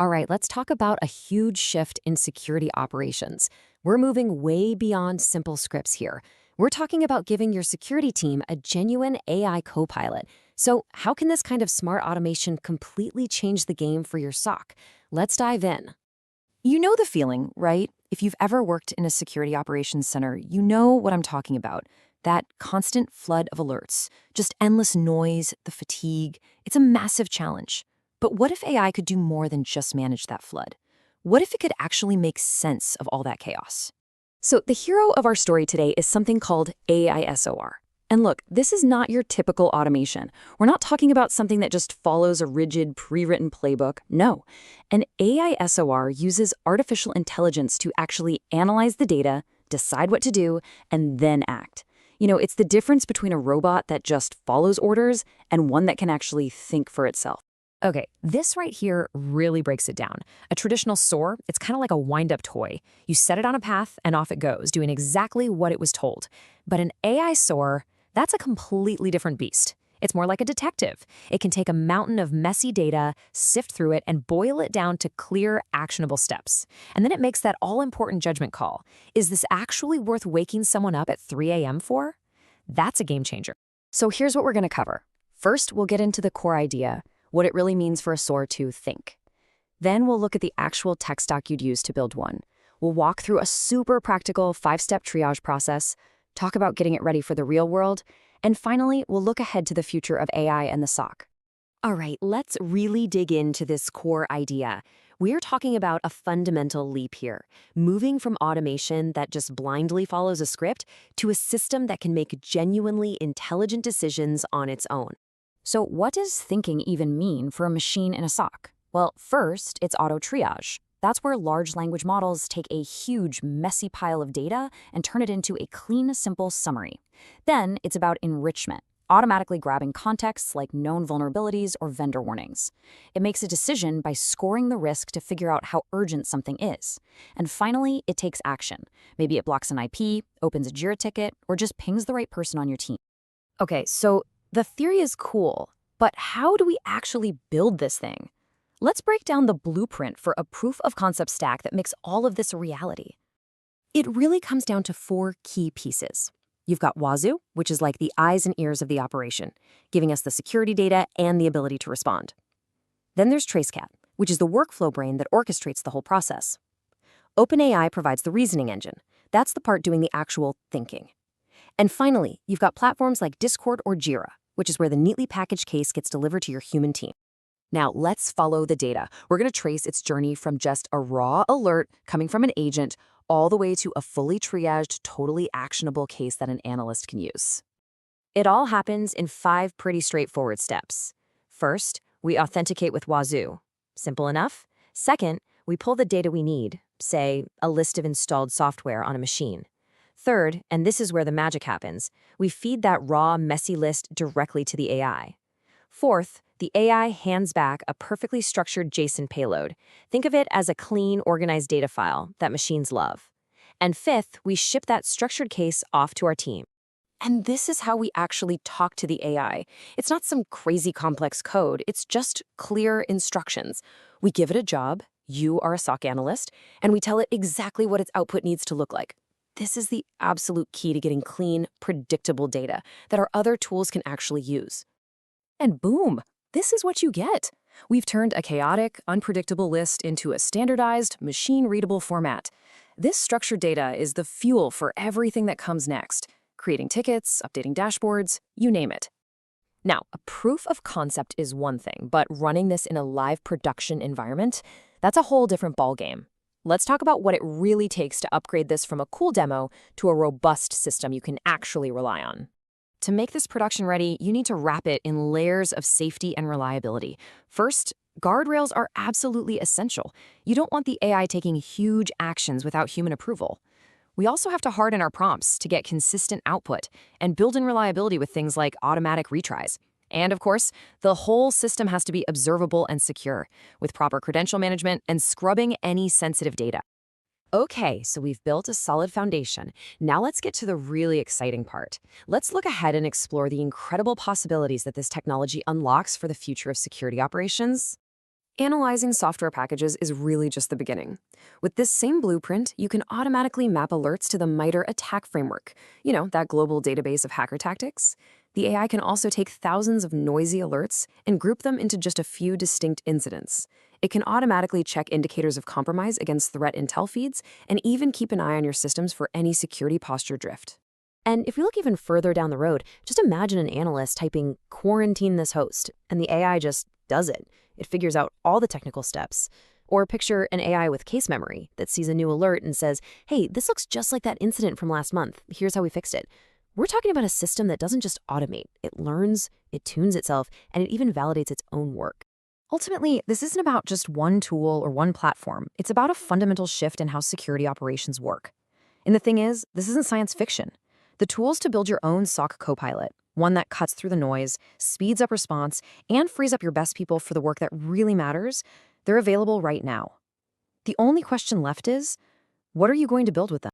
All right, let's talk about a huge shift in security operations. We're moving way beyond simple scripts here. We're talking about giving your security team a genuine AI co-pilot. So how can this kind of smart automation completely change the game for your SOC? Let's dive in. You know the feeling, right? If you've ever worked in a security operations center, you know what I'm talking about. That constant flood of alerts, just endless noise, the fatigue. It's a massive challenge. But what if AI could do more than just manage that flood? What if it could actually make sense of all that chaos? So the hero of our story today is something called AI-SOAR. And look, this is not your typical automation. We're not talking about something that just follows a rigid, pre-written playbook. No. An AI-SOR uses artificial intelligence to actually analyze the data, decide what to do, and then act. It's the difference between a robot that just follows orders and one that can actually think for itself. Okay, this right here really breaks it down. A traditional SOAR, it's kind of like a wind-up toy. You set it on a path and off it goes, doing exactly what it was told. But an AI SOAR, that's a completely different beast. It's more like a detective. It can take a mountain of messy data, sift through it, and boil it down to clear, actionable steps. And then it makes that all-important judgment call. Is this actually worth waking someone up at 3 a.m. for? That's a game changer. So here's what we're going to cover. First, we'll get into the core idea, what it really means for a SOAR to think. Then we'll look at the actual tech stack you'd use to build one. We'll walk through a super practical 5-step triage process, talk about getting it ready for the real world, and finally, we'll look ahead to the future of AI and the SOC. All right, let's really dig into this core idea. We're talking about a fundamental leap here, moving from automation that just blindly follows a script to a system that can make genuinely intelligent decisions on its own. So what does thinking even mean for a machine in a SOC? Well, first, it's auto-triage. That's where large language models take a huge, messy pile of data and turn it into a clean, simple summary. Then it's about enrichment, automatically grabbing contexts like known vulnerabilities or vendor warnings. It makes a decision by scoring the risk to figure out how urgent something is. And finally, it takes action. Maybe it blocks an IP, opens a Jira ticket, or just pings the right person on your team. Okay, so the theory is cool, but how do we actually build this thing? Let's break down the blueprint for a proof of concept stack that makes all of this a reality. It really comes down to 4 key pieces. You've got Wazuh, which is like the eyes and ears of the operation, giving us the security data and the ability to respond. Then there's TraceCat, which is the workflow brain that orchestrates the whole process. OpenAI provides the reasoning engine. That's the part doing the actual thinking. And finally, you've got platforms like Discord or Jira, which is where the neatly packaged case gets delivered to your human team. Now, let's follow the data. We're going to trace its journey from just a raw alert coming from an agent all the way to a fully triaged, totally actionable case that an analyst can use. It all happens in 5 pretty straightforward steps. First, we authenticate with Wazuh. Simple enough. Second, we pull the data we need, say, a list of installed software on a machine. Third, and this is where the magic happens, we feed that raw, messy list directly to the AI. Fourth, the AI hands back a perfectly structured JSON payload. Think of it as a clean, organized data file that machines love. And fifth, we ship that structured case off to our team. And this is how we actually talk to the AI. It's not some crazy complex code. It's just clear instructions. We give it a job, you are a SOC analyst, and we tell it exactly what its output needs to look like. This is the absolute key to getting clean, predictable data that our other tools can actually use. And boom, this is what you get. We've turned a chaotic, unpredictable list into a standardized, machine-readable format. This structured data is the fuel for everything that comes next, creating tickets, updating dashboards, you name it. Now, a proof of concept is one thing, but running this in a live production environment, that's a whole different ballgame. Let's talk about what it really takes to upgrade this from a cool demo to a robust system you can actually rely on. To make this production ready, you need to wrap it in layers of safety and reliability. First, guardrails are absolutely essential. You don't want the AI taking huge actions without human approval. We also have to harden our prompts to get consistent output and build in reliability with things like automatic retries. And of course, the whole system has to be observable and secure, with proper credential management and scrubbing any sensitive data. Okay, so we've built a solid foundation. Now let's get to the really exciting part. Let's look ahead and explore the incredible possibilities that this technology unlocks for the future of security operations. Analyzing software packages is really just the beginning. With this same blueprint, you can automatically map alerts to the MITRE ATT&CK framework, that global database of hacker tactics. The AI can also take thousands of noisy alerts and group them into just a few distinct incidents. It can automatically check indicators of compromise against threat intel feeds and even keep an eye on your systems for any security posture drift. And if we look even further down the road, just imagine an analyst typing "quarantine this host," and the AI just does it. It figures out all the technical steps. Or picture an AI with case memory that sees a new alert and says, "Hey, this looks just like that incident from last month. Here's how we fixed it." We're talking about a system that doesn't just automate. It learns, it tunes itself, and it even validates its own work. Ultimately, this isn't about just one tool or one platform. It's about a fundamental shift in how security operations work. And the thing is, this isn't science fiction. The tools to build your own SOC copilot, one that cuts through the noise, speeds up response, and frees up your best people for the work that really matters, they're available right now. The only question left is, what are you going to build with them?